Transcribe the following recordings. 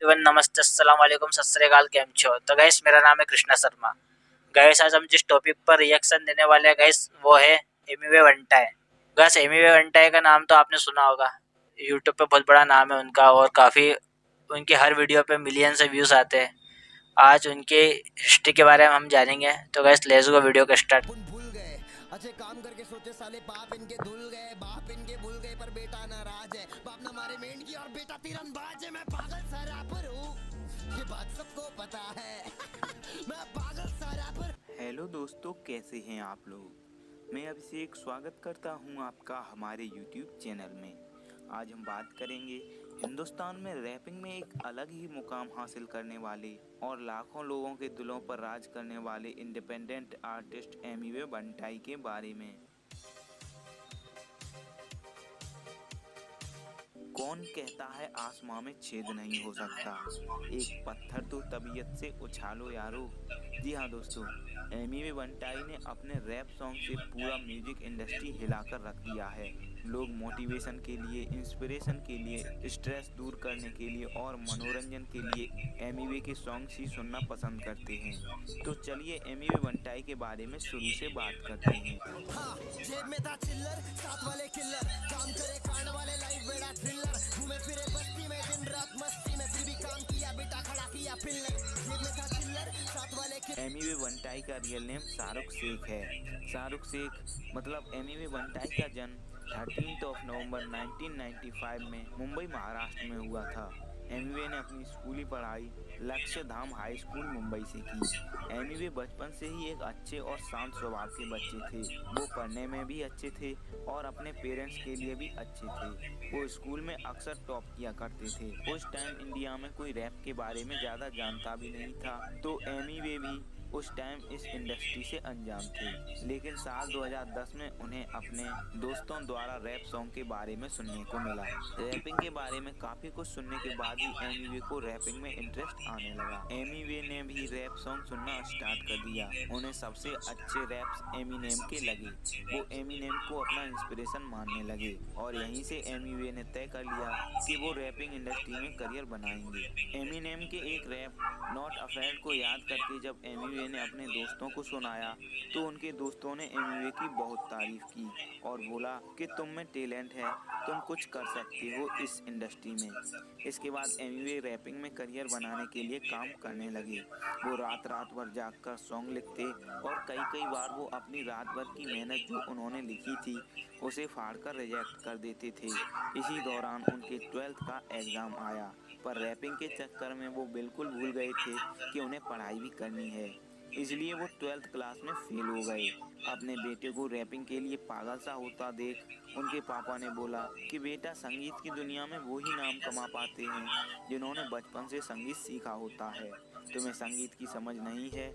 एवं नमस्ते, अस्सलाम वालेकुम, सत श्री अकाल, कैम छो। तो गाइस मेरा नाम है कृष्णा शर्मा। गाइस आज हम जिस टॉपिक पर रिएक्शन देने वाले हैं गाइस वो है एमिवे वंटाई। गाइस एमिवे वंटाई का नाम तो आपने सुना होगा। यूट्यूब पे बहुत बड़ा नाम है उनका और काफ़ी उनके हर वीडियो पे मिलियन से व्यूज आते हैं। आज उनके हिस्ट्री के बारे में हम जानेंगे। तो गाइस लेट्स गो वीडियो का स्टार्ट। भूल गए अच्छे काम करके सोचे साले बाप इनके धुल गए, बाप इनके भूल गए पर बेटा नाराज है। बाप ना मारे मेंढकी और बेटा तीरंदाज है। मैं पागल सा रैपर हूँ, ये बात सबको पता है। मैं पागल सा रैपर। हेलो दोस्तों, कैसे हैं आप लोग। मैं अभिषेक स्वागत करता हूं आपका हमारे यूट्यूब चैनल में। आज हम बात करेंगे हिंदुस्तान में रैपिंग में एक अलग ही मुकाम हासिल करने वाले और लाखों लोगों के दिलों पर राज करने वाले इंडिपेंडेंट आर्टिस्ट एमिवे वंटाई के बारे में। कौन कहता है आसमां में छेद नहीं हो सकता, एक पत्थर तो तबीयत से उछालो यारो। जी हाँ दोस्तों, एमिवे वंटाई ने अपने रैप सॉन्ग से पूरा म्यूजिक इंडस्ट्री हिलाकर रख दिया है। लोग मोटिवेशन के लिए, इंस्पिरेशन के लिए, स्ट्रेस दूर करने के लिए और मनोरंजन के लिए एमिवे के सॉन्ग्स ही सुनना पसंद करते हैं। तो चलिए एमिवे वंटाई के बारे में शुरू से बात करते हैं। हाँ, जेब में था चिल्लर, साथ वाले किल्लर, काम करे कांड वाले लाइफ बेड़ा थ्रिलर। घूमे फिरे बस्ती में दिन रात मस्ती में, फिर भी काम किया बेटा खड़ा किया पिल्लर। जेब में था चिल्लर, साथ वाले एमिवे वंटाई का रियल नेम शाहरुख शेख है। शाहरुख शेख मतलब एमिवे वंटाई का जन्म 13 नवंबर 1995 में मुंबई महाराष्ट्र में हुआ था। एमिवे ने अपनी स्कूली पढ़ाई लक्ष्यधाम हाई स्कूल मुंबई से की। एमिवे बचपन से ही एक अच्छे और शांत स्वभाव के बच्चे थे। वो पढ़ने में भी अच्छे थे और अपने पेरेंट्स के लिए भी अच्छे थे। वो स्कूल में अक्सर टॉप किया करते थे। उस टाइम इंडिया में कोई रैप के बारे में ज़्यादा जानता भी नहीं था, तो एमिवे भी उस टाइम इस इंडस्ट्री से अनजान थे। लेकिन साल 2010 में उन्हें अपने दोस्तों द्वारा रैप सॉन्ग के बारे में सुनने को मिला। रैपिंग के बारे में काफ़ी कुछ सुनने के बाद ही एमिवे को रैपिंग में इंटरेस्ट आने लगा। एमिवे ने भी रैप सॉन्ग सुनना स्टार्ट कर दिया। उन्हें सबसे अच्छे रैप्स एमिनेम के लगे। वो एमिनेम को अपना इंस्पिरेशन मानने लगे और यहीं से एमिवे ने तय कर लिया कि वो रैपिंग इंडस्ट्री में करियर बनाएंगे। एमिनेम के एक रैप नॉट अफेयर्ड को याद करके जब एमिवे ने अपने दोस्तों को सुनाया तो उनके दोस्तों ने एमिवे की बहुत तारीफ की और बोला कि तुम में टैलेंट है, तुम कुछ कर सकते हो इस इंडस्ट्री में। इसके बाद एमिवे रैपिंग में करियर बनाने के लिए काम करने लगे। वो रात रात भर जागकर सॉन्ग लिखते और कई कई बार वो अपनी रात भर की मेहनत जो उन्होंने लिखी थी उसे फाड़कर रिजेक्ट कर देते थे। इसी दौरान उनके 12th का एग्ज़ाम आया, पर रैपिंग के चक्कर में वो बिल्कुल भूल गए थे कि उन्हें पढ़ाई भी करनी है। इसलिए वो 12th क्लास में फेल हो गए। अपने बेटे को रैपिंग के लिए पागल सा होता देख उनके पापा ने बोला कि बेटा, संगीत की दुनिया में वो ही नाम कमा पाते हैं जिन्होंने बचपन से संगीत सीखा होता है। तुम्हें संगीत की समझ नहीं है।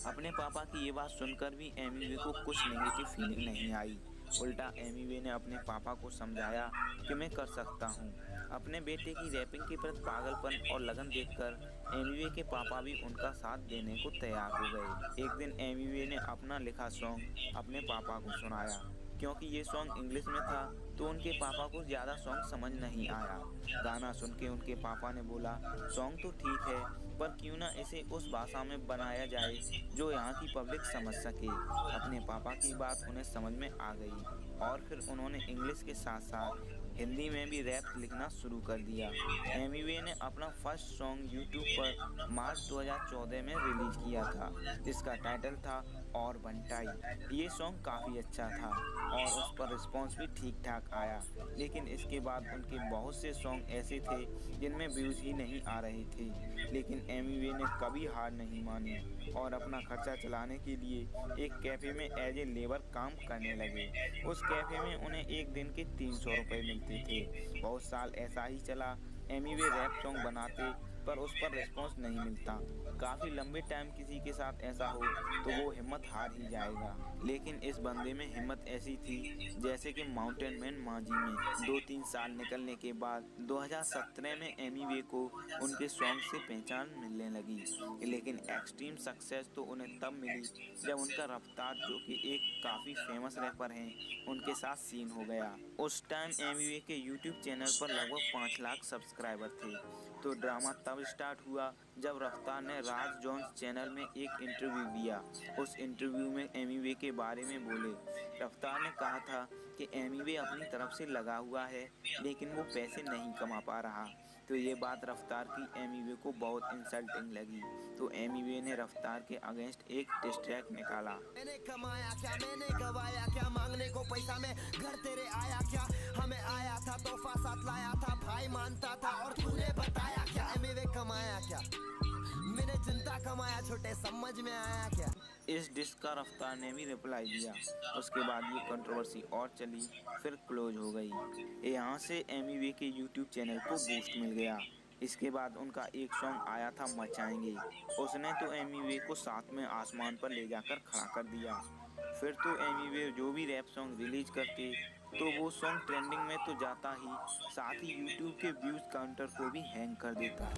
अपने पापा की ये बात सुनकर भी एमिवे को कुछ नेगेटिव फीलिंग नहीं आई। उल्टा एमिवे ने अपने पापा को समझाया कि मैं कर सकता हूँ। अपने बेटे की रैपिंग के प्रति पागलपन और लगन देखकर एमिवे के पापा भी उनका साथ देने को तैयार हो गए। एक दिन एमिवे ने अपना लिखा सॉन्ग अपने पापा को सुनाया। क्योंकि ये सॉन्ग इंग्लिश में था तो उनके पापा को ज़्यादा सॉन्ग समझ नहीं आया। गाना सुन के उनके पापा ने बोला, सॉन्ग तो ठीक है, पर क्यों ना इसे उस भाषा में बनाया जाए जो यहाँ की पब्लिक समझ सके। अपने पापा की बात उन्हें समझ में आ गई और फिर उन्होंने इंग्लिश के साथ साथ हिंदी में भी रैप लिखना शुरू कर दिया। एमिवे ने अपना फर्स्ट सॉन्ग यूट्यूब पर मार्च 2014 में रिलीज किया था, जिसका टाइटल था और बंटाई। ये सॉन्ग काफ़ी अच्छा था और उस पर रिस्पॉन्स भी ठीक ठाक आया। लेकिन इसके बाद उनके बहुत से सॉन्ग ऐसे थे जिनमें व्यूज़ ही नहीं आ रहे थे। लेकिन एमिवे ने कभी हार नहीं मानी और अपना खर्चा चलाने के लिए एक कैफ़े में एज ए लेबर काम करने लगे। उस कैफ़े में उन्हें एक दिन के 300 रुपये मिलते थे। बहुत साल ऐसा ही चला। एमिवे रैप सॉन्ग बनाते पर उस पर रिस्पॉन्स नहीं मिलता। काफ़ी लंबे टाइम किसी के साथ ऐसा हो तो वो हिम्मत हार ही जाएगा। लेकिन इस बंदे में हिम्मत ऐसी थी जैसे कि माउंटेन मैन मांझी में। 2-3 साल निकलने के बाद 2017 में एमिवे को उनके सॉन्ग से पहचान मिलने लगी। लेकिन एक्सट्रीम सक्सेस तो उन्हें तब मिली जब उनका रफ्तार, जो कि एक काफ़ी फेमस रैपर हैं, उनके साथ सीन हो गया। उस टाइम एमिवे के यूट्यूब चैनल पर लगभग 5 लाख सब्सक्राइबर थे। तो ड्रामा तब स्टार्ट हुआ जब रफ्तार ने राज जोन्स चैनल में एक इंटरव्यू दिया। उस इंटरव्यू में एमिवे के बारे में बोले। रफ्तार ने कहा था कि एमिवे अपनी तरफ से लगा हुआ है लेकिन वो पैसे नहीं कमा पा रहा। तो ये बात रफ्तार की एमिवे को बहुत इंसल्टिंग लगी। तो एमिवे ने रफ्तार के अगेंस्ट एक डिस ट्रैक निकाला। मैंने कमाया क्या, मैंने गवाया क्या, मांगने को पैसा में घर तेरे आया क्या, हमें आया था तोहफा साथ लाया था, भाई मानता था और तूने बताया क्या, एमिवे कमाया क्या, मैंने जनता कमाया, छोटे समझ में आया क्या। इस डिस का रफ्तार ने भी रिप्लाई दिया। उसके बाद ये कंट्रोवर्सी और चली, फिर क्लोज हो गई। यहाँ से एमिवे के यूट्यूब चैनल को बूस्ट मिल गया। इसके बाद उनका एक सॉन्ग आया था मचाएंगे। उसने तो एमिवे को साथ में आसमान पर ले जाकर खड़ा कर दिया। फिर तो एमिवे जो भी रैप सॉन्ग रिलीज करते तो वो सॉन्ग ट्रेंडिंग में तो जाता ही, साथ ही यूट्यूब के व्यूज काउंटर को भी हैंग कर देता।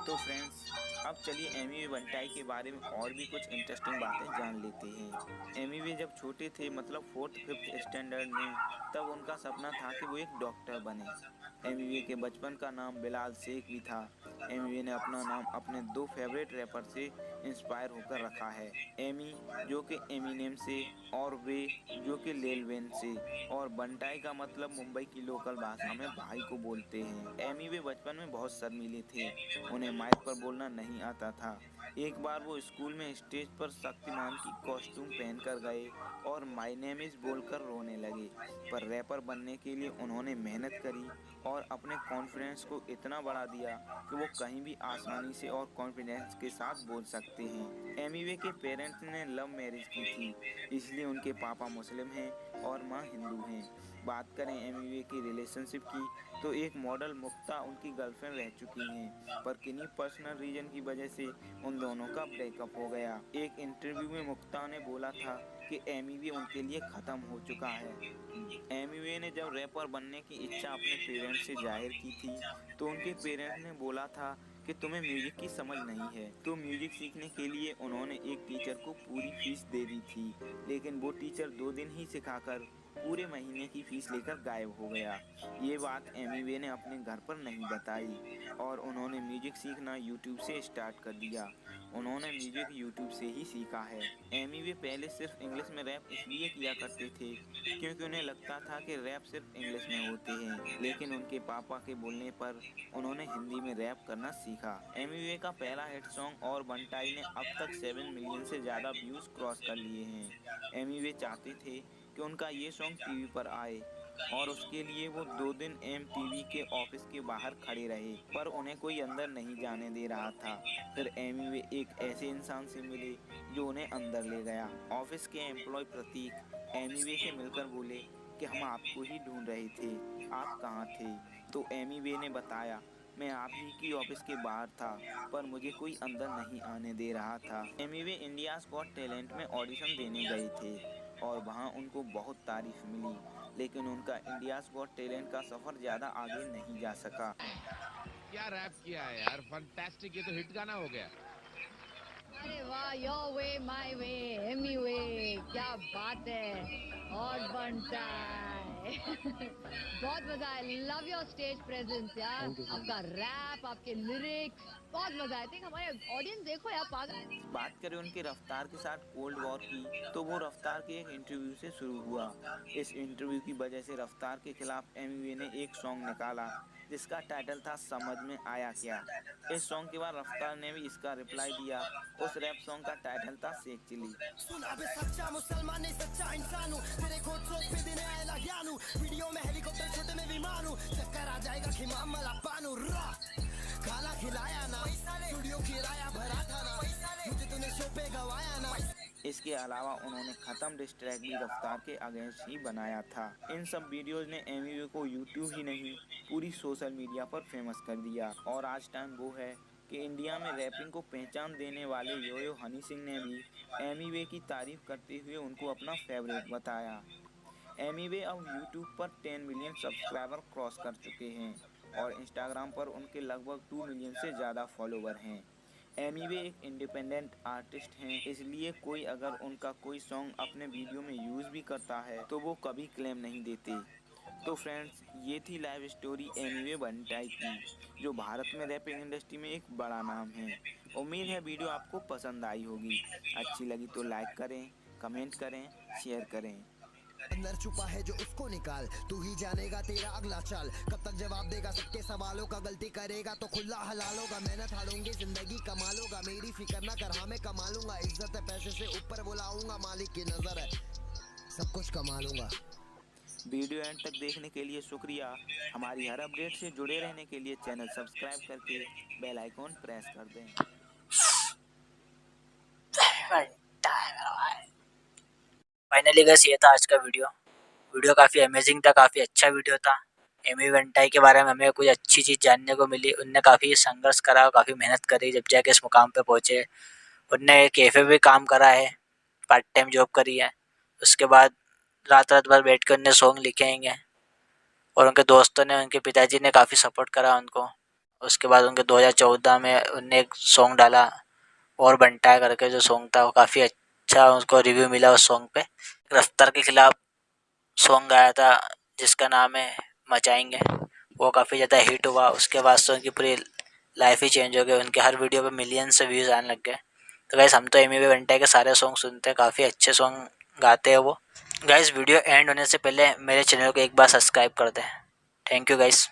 तो फ्रेंड्स, अब चलिए एमिवे बंटाई के बारे में और भी कुछ इंटरेस्टिंग बातें जान लेते हैं। एमिवे जब छोटे थे, मतलब 4th-5th स्टैंडर्ड में, तब उनका सपना था कि वो एक डॉक्टर बने। एमिवे के बचपन का नाम बिलाल शेख भी था। एमिवे ने अपना नाम अपने 2 फेवरेट रैपर से इंस्पायर होकर रखा है, एमी जो कि एमिनेम से और वे जो कि लिल वेन से। और बंटाई का मतलब मुंबई की लोकल भाषा में भाई को बोलते हैं। एमिवे बचपन में बहुत शर्मीले थे, उन्हें माइक पर बोलना नहीं आता था। एक बार वो स्कूल में स्टेज पर शक्तिमान की कॉस्ट्यूम पहनकर गए और माय नेम इज बोलकर रोने लगे। पर रैपर बनने के लिए उन्होंने मेहनत करी और अपने कॉन्फिडेंस को इतना बढ़ा दिया कि वो कहीं भी आसानी से और कॉन्फिडेंस के साथ बोल सकते हैं। एमिवे के पेरेंट्स ने लव मैरिज की थी, इसलिए उनके पापा मुस्लिम हैं और माँ हिंदू हैं। बात करें एमिवे की रिलेशनशिप की, तो एक मॉडल मुक्ता उनकी गर्लफ्रेंड रह चुकी हैं, पर किन्हीं पर्सनल रीजन की वजह से उन दोनों का ब्रेकअप हो गया। एक इंटरव्यू में मुक्ता ने बोला था कि एमिवे उनके लिए ख़त्म हो चुका है। एमिवे ने जब रैपर बनने की इच्छा अपने पेरेंट्स से जाहिर की थी, तो उनके पेरेंट्स ने बोला था कि तुम्हें म्यूजिक की समझ नहीं है। तो म्यूजिक सीखने के लिए उन्होंने एक टीचर को पूरी फीस दे दी थी, लेकिन वो टीचर 2 दिन ही सिखाकर पूरे महीने की फीस लेकर गायब हो गया। ये बात एमिवे ने अपने घर पर नहीं बताई और उन्होंने म्यूजिक सीखना यूट्यूब से स्टार्ट कर दिया। उन्होंने म्यूजिक यूट्यूब से ही सीखा है। एमिवे पहले सिर्फ इंग्लिश में रैप इसलिए किया करते थे क्योंकि उन्हें लगता था कि रैप सिर्फ इंग्लिश में होते हैं, लेकिन उनके पापा के बोलने पर उन्होंने हिंदी में रैप करना सीखा। एमिवे का पहला हिट सॉन्ग और बंटाई ने अब तक 7 मिलियन से ज़्यादा व्यूज क्रॉस कर लिए हैं। एमिवे चाहते थे कि उनका ये सॉन्ग टीवी पर आए और उसके लिए वो 2 दिन MTV के ऑफिस के बाहर खड़े रहे, पर उन्हें कोई अंदर नहीं जाने दे रहा था। फिर एमिवे एक ऐसे इंसान से मिले जो उन्हें अंदर ले गया। ऑफिस के एम्प्लॉय प्रतीक एमिवे से मिलकर बोले कि हम आपको ही ढूंढ रहे थे, आप कहाँ थे? तो एमिवे ने बताया, मैं आप ही की ऑफिस के बाहर था, पर मुझे कोई अंदर नहीं आने दे रहा था। एमिवे इंडियाज़ गॉट टैलेंट में ऑडिशन देने गए थे और वहाँ उनको बहुत तारीफ मिली, लेकिन उनका इंडियाज़ गॉट टैलेंट का सफ़र ज़्यादा आगे नहीं जा सका। क्या रैप किया है यार, फैंटास्टिक, ये तो हिट गाना हो गया। अरे वाह, your way my way, Amy way, क्या बात है। और बंटाई बहुत मजा आया, लव योर स्टेज प्रेजेंस यार, आपका रैप, आपके लिरिक्स, बहुत मजा आया। थिंक हमारे ऑडियंस देखो यार पागल। बात करें उनके रफ्तार के साथ कोल्ड वॉर की, तो वो रफ्तार के एक इंटरव्यू से शुरू हुआ। इस इंटरव्यू की वजह से रफ्तार के खिलाफ एमिवे ने एक सॉन्ग निकाला जिसका टाइटल था समझ में आया क्या। इस सॉन्ग के बाद रफ्तार ने भी इसका रिप्लाई दिया। उस रैप सॉन्ग का टाइटल था शेख चिली। सुना बे सच्चा मुसलमान नहीं सच्चा इंसान हूँ, तेरे खोज सोच पे देने आएला ज्ञान हूँ, वीडियो में हेलीकॉप्टर छोटे में विमान हूँ, चक्कर आ जाएगा खिमाम मला पानू रा, खाना खिलाया ना, स्टूडियो किराया भरा था ना, मुझे तूने शो पे गवाया ना। इसके अलावा उन्होंने ख़त्म डिस ट्रैक भी रफ्तार के अगेंस्ट ही बनाया था। इन सब वीडियोस ने एमिवे को यूट्यूब ही नहीं पूरी सोशल मीडिया पर फेमस कर दिया। और आज टाइम वो है कि इंडिया में रैपिंग को पहचान देने वाले योयो हनी सिंह ने भी एमिवे की तारीफ करते हुए उनको अपना फेवरेट बताया। एमिवे अब यूट्यूब पर 10 मिलियन सब्सक्राइबर क्रॉस कर चुके हैं और इंस्टाग्राम पर उनके लगभग 2 मिलियन से ज़्यादा फॉलोवर हैं। एमीवे एक इंडिपेंडेंट आर्टिस्ट हैं, इसलिए कोई अगर उनका कोई सॉन्ग अपने वीडियो में यूज़ भी करता है तो वो कभी क्लेम नहीं देते। तो फ्रेंड्स, ये थी लाइव स्टोरी एमीवे बंटाई की, जो भारत में रैपिंग इंडस्ट्री में एक बड़ा नाम है। उम्मीद है वीडियो आपको पसंद आई होगी। अच्छी लगी तो लाइक करें, कमेंट करें, शेयर करें। अंदर छुपा है जो उसको निकाल, तू ही जानेगा तेरा अगला चाल, कब तक जवाब देगा सबके सवालों का, गलती करेगा तो खुला हलाल होगा, मेहनत हारूंगी जिंदगी कमा लूंगा, मेरी फिक्र ना कर हाँ मैं कमा लूंगा, इज्जत है पैसे से ऊपर बुलाऊंगा, मालिक की नजर है सब कुछ कमा लूंगा। वीडियो एंड तक देखने के लिए शुक्रिया। हमारी हर अपडेट से जुड़े रहने के लिए चैनल सब्सक्राइब करके बेल आइकॉन प्रेस कर दें। फाइनली गाइस ये था आज का वीडियो काफ़ी अमेजिंग था, काफ़ी अच्छा वीडियो था। एमी वेंटाई के बारे में हमें कुछ अच्छी चीज़ जानने को मिली। उनने काफ़ी संघर्ष करा, काफ़ी मेहनत करी, जब जाके इस मुकाम पे पहुँचे। उनने कैफ़े भी काम करा है, पार्ट टाइम जॉब करी है। उसके बाद रात भर बैठ कर उनने सॉन्ग लिखेंगे और उनके दोस्तों ने, उनके पिताजी ने काफ़ी सपोर्ट करा उनको। उसके बाद उनके 2014 में उनने एक सॉन्ग डाला और बंटा है करके, जो सॉन्ग था वो काफ़ी अच्छा उसको रिव्यू मिला। उस सॉन्ग पे रफ्तार के खिलाफ सॉन्ग गाया था जिसका नाम है मचाएंगे, वो काफ़ी ज़्यादा हिट हुआ। उसके बाद से उनकी पूरी लाइफ ही चेंज हो गई, उनके हर वीडियो पे मिलियन से व्यूज़ आने लग गए। तो गाइस हम तो एमी वेंटाई के सारे सॉन्ग सुनते हैं, काफ़ी अच्छे सॉन्ग गाते हैं वो। गाइस वीडियो एंड होने से पहले मेरे चैनल को एक बार सब्सक्राइब कर दें। Thank you guys.